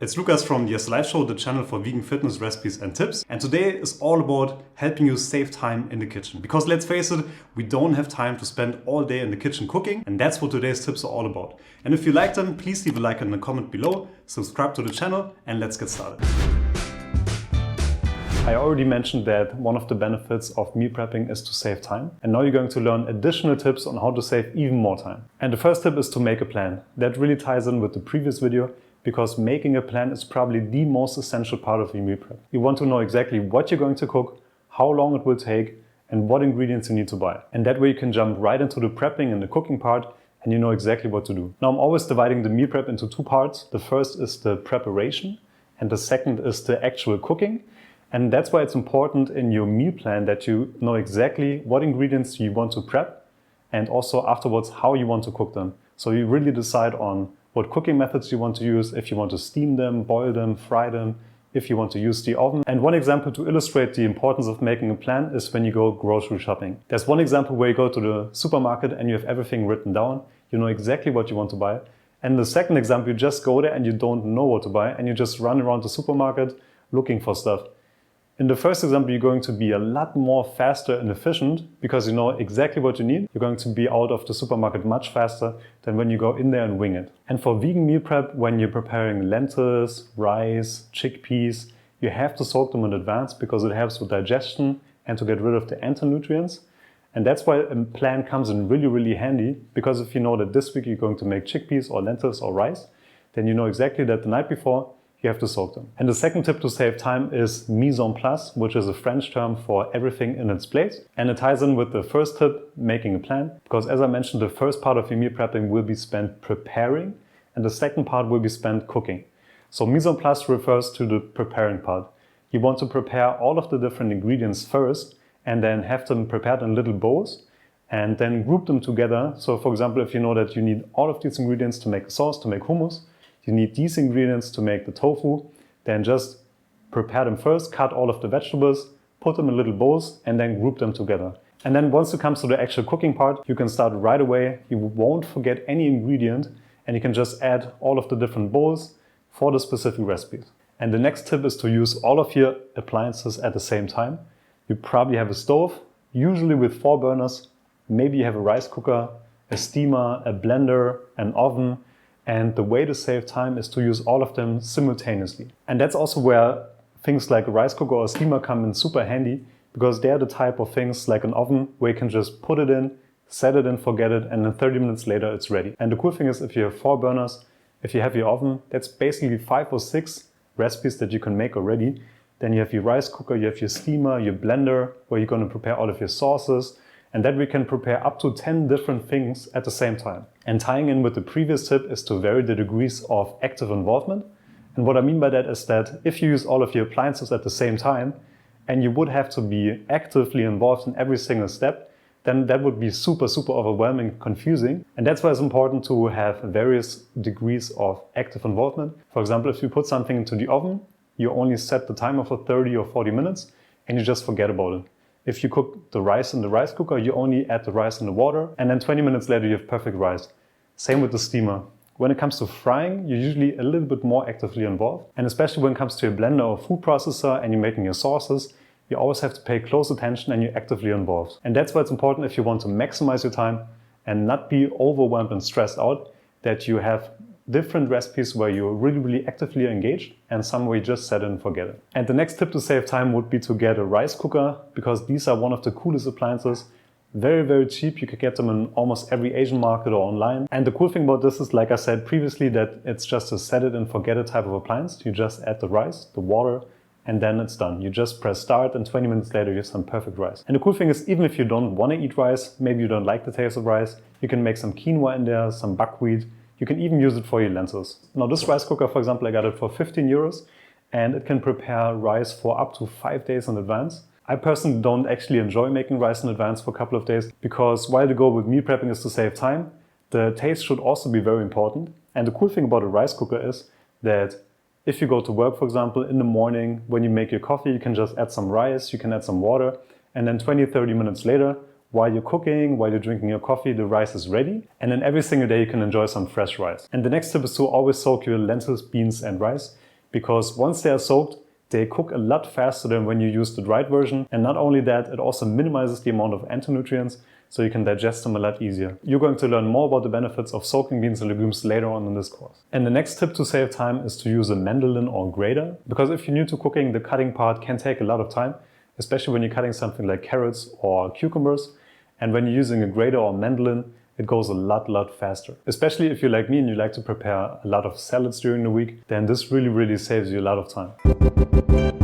It's Lukas from the Life Show, the channel for vegan fitness recipes and tips. And today is all about helping you save time in the kitchen. Because let's face it, we don't have time to spend all day in the kitchen cooking. And that's what today's tips are all about. And if you like them, please leave a like and a comment below, subscribe to the channel, and let's get started. I already mentioned that one of the benefits of meal prepping is to save time. And now you're going to learn additional tips on how to save even more time. And the first tip is to make a plan. That really ties in with the previous video, because making a plan is probably the most essential part of your meal prep. You want to know exactly what you're going to cook, how long it will take, and what ingredients you need to buy. And that way you can jump right into the prepping and the cooking part, and you know exactly what to do. Now I'm always dividing the meal prep into two parts. The first is the preparation, and the second is the actual cooking. And that's why it's important in your meal plan that you know exactly what ingredients you want to prep, and also afterwards how you want to cook them. So you really decide on what cooking methods you want to use, if you want to steam them, boil them, fry them, if you want to use the oven. And one example to illustrate the importance of making a plan is when you go grocery shopping. There's one example where you go to the supermarket and you have everything written down, you know exactly what you want to buy. And the second example, you just go there and you don't know what to buy and you just run around the supermarket looking for stuff. In the first example, you're going to be a lot more faster and efficient because you know exactly what you need. You're going to be out of the supermarket much faster than when you go in there and wing it. And for vegan meal prep, when you're preparing lentils, rice, chickpeas, you have to soak them in advance because it helps with digestion and to get rid of the anti-nutrients. And that's why a plan comes in really, really handy, because if you know that this week you're going to make chickpeas or lentils or rice, then you know exactly that the night before you have to soak them. And the second tip to save time is mise en place, which is a French term for everything in its place. And it ties in with the first tip, making a plan. Because as I mentioned, the first part of your meal prepping will be spent preparing, and the second part will be spent cooking. So mise en place refers to the preparing part. You want to prepare all of the different ingredients first, and then have them prepared in little bowls, and then group them together. So for example, if you know that you need all of these ingredients to make a sauce, to make hummus, you need these ingredients to make the tofu, then just prepare them first, cut all of the vegetables, put them in little bowls, and then group them together. And then once it comes to the actual cooking part, you can start right away. You won't forget any ingredient, and you can just add all of the different bowls for the specific recipes. And the next tip is to use all of your appliances at the same time. You probably have a stove, usually with 4 burners. Maybe you have a rice cooker, a steamer, a blender, an oven. And the way to save time is to use all of them simultaneously. And that's also where things like a rice cooker or a steamer come in super handy, because they're the type of things like an oven where you can just put it in, set it and forget it, and then 30 minutes later it's ready. And the cool thing is, if you have 4 burners, if you have your oven, that's basically 5 or 6 recipes that you can make already. Then you have your rice cooker, you have your steamer, your blender, where you're going to prepare all of your sauces. And that we can prepare up to 10 different things at the same time. And tying in with the previous tip is to vary the degrees of active involvement. And what I mean by that is that if you use all of your appliances at the same time, and you would have to be actively involved in every single step, then that would be super, super overwhelming, confusing. And that's why it's important to have various degrees of active involvement. For example, if you put something into the oven, you only set the timer for 30 or 40 minutes, and you just forget about it. If you cook the rice in the rice cooker, you only add the rice in the water, and then 20 minutes later you have perfect rice. Same with the steamer. When it comes to frying, you're usually a little bit more actively involved. And especially when it comes to your blender or food processor and you're making your sauces, you always have to pay close attention and you're actively involved. And that's why it's important, if you want to maximize your time and not be overwhelmed and stressed out, that you have different recipes where you're really, really actively engaged, and some where you just set it and forget it. And the next tip to save time would be to get a rice cooker, because these are one of the coolest appliances. Very, very cheap. You can get them in almost every Asian market or online. And the cool thing about this is, like I said previously, that it's just a set it and forget it type of appliance. You just add the rice, the water, and then it's done. You just press start, and 20 minutes later you have some perfect rice. And the cool thing is, even if you don't want to eat rice, maybe you don't like the taste of rice, you can make some quinoa in there, some buckwheat. You can even use it for your lentils. Now this rice cooker, for example, I got it for 15 euros, and it can prepare rice for up to 5 days in advance. I personally don't actually enjoy making rice in advance for a couple of days, because while the goal with meal prepping is to save time, the taste should also be very important. And the cool thing about a rice cooker is that if you go to work, for example, in the morning, when you make your coffee, you can just add some rice, you can add some water, and then 20-30 minutes later, while you're cooking, while you're drinking your coffee, the rice is ready. And then every single day you can enjoy some fresh rice. And the next tip is to always soak your lentils, beans and rice, because once they are soaked, they cook a lot faster than when you use the dried version. And not only that, it also minimizes the amount of anti-nutrients, so you can digest them a lot easier. You're going to learn more about the benefits of soaking beans and legumes later on in this course. And the next tip to save time is to use a mandolin or grater, because if you're new to cooking, the cutting part can take a lot of time, especially when you're cutting something like carrots or cucumbers. And when you're using a grater or mandolin, it goes a lot faster. Especially if you're like me and you like to prepare a lot of salads during the week, then this really saves you a lot of time.